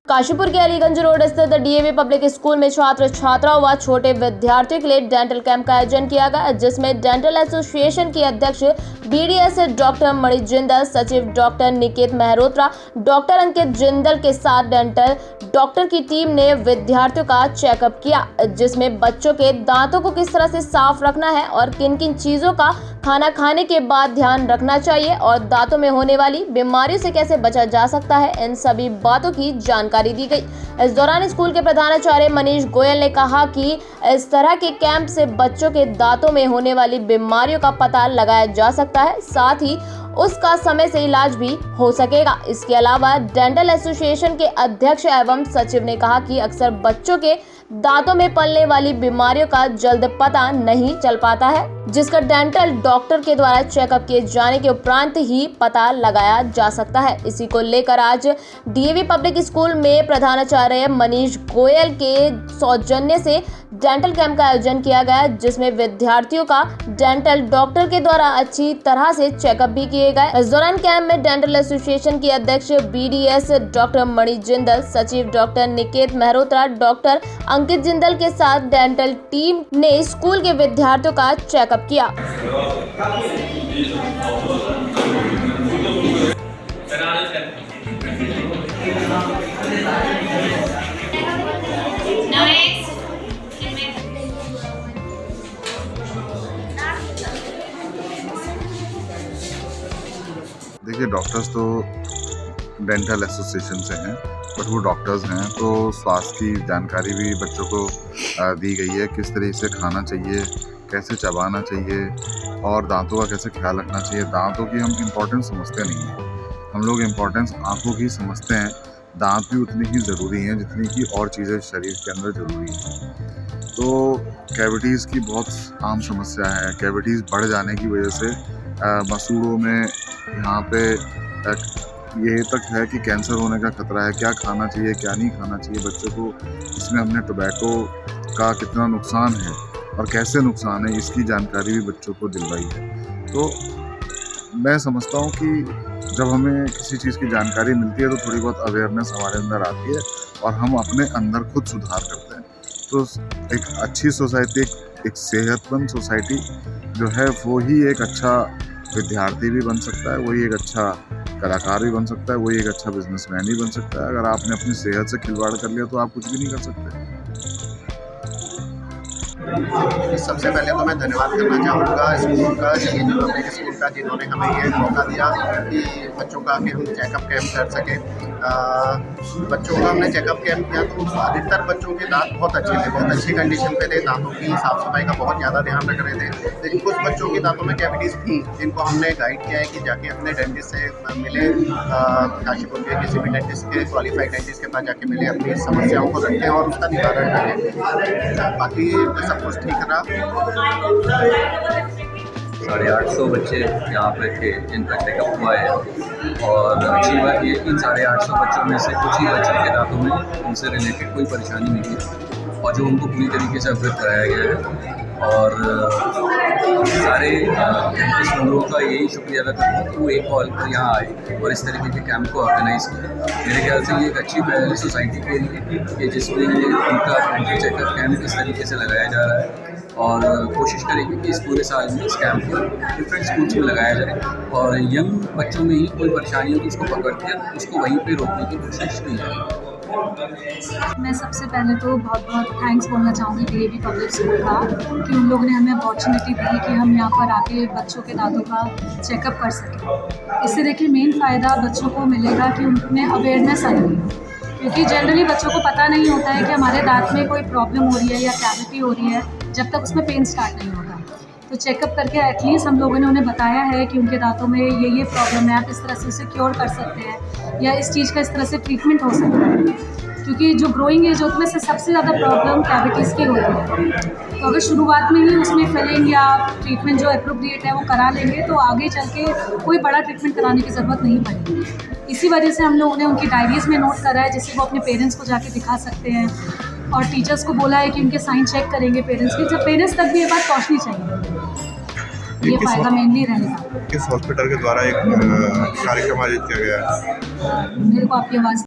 काशीपुर के अलीगंज रोड स्थित DAV public school में छात्र छात्राओं व छोटे विद्यार्थियों के लिए डेंटल कैंप का आयोजन किया गया, जिसमें डेंटल एसोसिएशन के अध्यक्ष बीडीएस डॉक्टर मणि जिंदल, सचिव डॉक्टर निकेत मेहरोत्रा, डॉक्टर अंकित जिंदल के साथ डेंटल डॉक्टर की टीम ने विद्यार्थियों का चेकअप किया, जिसमें बच्चों के दांतों को किस तरह से साफ रखना है और किन किन चीजों का खाना खाने के बाद ध्यान रखना चाहिए और दांतों में होने वाली बीमारियों से कैसे बचा जा सकता है, इन सभी बातों की जानकारी दी गई। इस दौरान स्कूल के प्रधानाचार्य मनीष गोयल ने कहा कि इस तरह के कैंप से बच्चों के दांतों में होने वाली बीमारियों का पता लगाया जा सकता है, साथ ही उसका समय से इलाज भी हो सकेगा। इसके अलावा डेंटल एसोसिएशन के अध्यक्ष एवं सचिव ने कहा कि अक्सर बच्चों के दांतों में पलने वाली बीमारियों का जल्द पता नहीं चल पाता है, जिसका डेंटल डॉक्टर के द्वारा चेकअप किए जाने के उपरांत ही पता लगाया जा सकता है। इसी को लेकर आज डीएवी पब्लिक स्कूल में प्रधानाचार्य मनीष गोयल के सौजन्य से डेंटल कैंप का आयोजन किया गया, जिसमें विद्यार्थियों का डेंटल डॉक्टर के द्वारा अच्छी तरह से चेकअप भी किए गए। इस दौरान कैंप में डेंटल एसोसिएशन के अध्यक्ष बीडीएस डॉक्टर मणि जिंदल, सचिव डॉक्टर निकेत मेहरोत्रा, डॉक्टर अंकित जिंदल के साथ डेंटल टीम ने स्कूल के विद्यार्थियों का चेकअप किया। देखिए, डॉक्टर्स तो डेंटल एसोसिएशन से हैं, बट वो डॉक्टर्स हैं, तो स्वास्थ्य की जानकारी भी बच्चों को दी गई है, किस तरीके से खाना चाहिए, कैसे चबाना चाहिए और दांतों का कैसे ख्याल रखना चाहिए। दांतों की हम इम्पोर्टेंस समझते नहीं हैं, हम लोग इम्पोर्टेंस आँखों की समझते हैं। दांत भी उतनी ही ज़रूरी हैं जितनी कि और चीज़ें शरीर के अंदर ज़रूरी हैं। तो कैविटीज़ की बहुत आम समस्या है। कैविटीज़ बढ़ जाने की वजह से मसूड़ों में यहाँ पे ये तक है कि कैंसर होने का खतरा है। क्या खाना चाहिए, क्या नहीं खाना चाहिए बच्चों को, इसमें हमने टोबैको का कितना नुकसान है और कैसे नुकसान है, इसकी जानकारी भी बच्चों को दिलवाई है। तो मैं समझता हूँ कि जब हमें किसी चीज़ की जानकारी मिलती है तो थोड़ी बहुत अवेयरनेस हमारे अंदर आती है और हम अपने अंदर खुद सुधार करते हैं। तो एक अच्छी सोसाइटी, एक सेहतमंद सोसाइटी जो है, वो ही एक अच्छा विद्यार्थी भी बन सकता है, वही एक अच्छा कलाकार भी बन सकता है, वही एक अच्छा बिजनेसमैन भी बन सकता है। अगर आपने अपनी सेहत से खिलवाड़ कर लिया तो आप कुछ भी नहीं कर सकते। सबसे पहले तो मैं धन्यवाद करना चाहूँगा स्कूल का, डीएवी पब्लिक स्कूल का, जिन्होंने हमें ये मौका दिया कि बच्चों का कि हम चेकअप कैंप कर सकें। बच्चों का हमने चेकअप कैंप किया तो अधिकतर बच्चों के दांत बहुत अच्छे थे, बहुत अच्छी कंडीशन पे थे, दांतों की साफ़ सफाई का बहुत ज़्यादा ध्यान रख रहे थे। लेकिन कुछ बच्चों के दांतों में कैविटीज़ थी, जिनको हमने गाइड किया है कि जाके अपने डेंटिस्ट से मिले, काशीपुर के किसी भी डेंटिस्ट के, क्वालिफाइड डेंटिस्ट के पास जाके मिले, अपनी समस्याओं को रखें और उसका निवारण करें। बाकी सब कुछ ठीक रहा। 850 बच्चे यहाँ पे थे जिनका चेकअप हुआ है, और अच्छी बात ये इन 850 बच्चों में से कुछ ही बच्चों के दांतों में उनसे रिलेटेड कोई परेशानी नहीं है और जो उनको पूरी तरीके से अवगत कराया गया है। और सारे डेंटिस्ट लोगों का यही शुक्रिया अदा करता हूँ कि वो एक कॉल पर यहाँ आए और इस तरीके के कैंप को ऑर्गेनाइज़ किया। मेरे ख्याल से ये एक अच्छी पहल है सोसाइटी के लिए कि जिसमें उनका डेंटल चेकअप कैंप इस तरीके से लगाया जा रहा है, और कोशिश करेंगे कि इस पूरे साल में इस कैंप को डिफरेंट स्कूल्स में लगाया जाए और यंग बच्चों में ही कोई परेशानी हो तो उसको पकड़ के उसको वहीं पे रोकने की कोशिश की जाए। मैं सबसे पहले तो बहुत बहुत थैंक्स बोलना चाहूँगी डीएवी पब्लिक स्कूल का कि उन लोगों ने हमें अपॉर्चुनिटी दी कि हम यहाँ पर आके बच्चों के दांतों का चेकअप कर सकें। इससे देखिए मेन फ़ायदा बच्चों को मिलेगा कि उनमें अवेयरनेस आएगी, क्योंकि जनरली बच्चों को पता नहीं होता है कि हमारे दांत में कोई प्रॉब्लम हो रही है या कैविटी हो रही है जब तक उसमें पेन स्टार्ट नहीं होता। तो चेकअप करके एटलीस्ट हम लोगों ने उन्हें बताया है कि उनके दांतों में ये प्रॉब्लम है, आप इस तरह से उसे क्योर कर सकते हैं या इस चीज़ का इस तरह से ट्रीटमेंट हो सकता है। क्योंकि जो ग्रोइंग एज होती है उसमें सबसे ज़्यादा प्रॉब्लम कैविटीज़ की होती है। तो अगर शुरुआत में ही उसमें फिलिंग या ट्रीटमेंट जो अप्रोप्रिएट है वो करा लेंगे तो आगे चल के कोई बड़ा ट्रीटमेंट कराने की ज़रूरत नहीं पड़ेगी। इसी वजह से हम लोगों ने उनकी डायरीज़ में नोट करा है, जिससे वो अपने पेरेंट्स को जाके दिखा सकते हैं। और टीचर्स को बोला है कि उनके साइन चेक करेंगे पेरेंट्स के, जब पेरेंट्स तक भी ये बात पहुँचनी चाहिए, ये फ़ायदा मेनली रहेगा। किस हॉस्पिटल के द्वारा एक कार्यक्रम आयोजित किया गया है? मेरे को आपकी आवाज़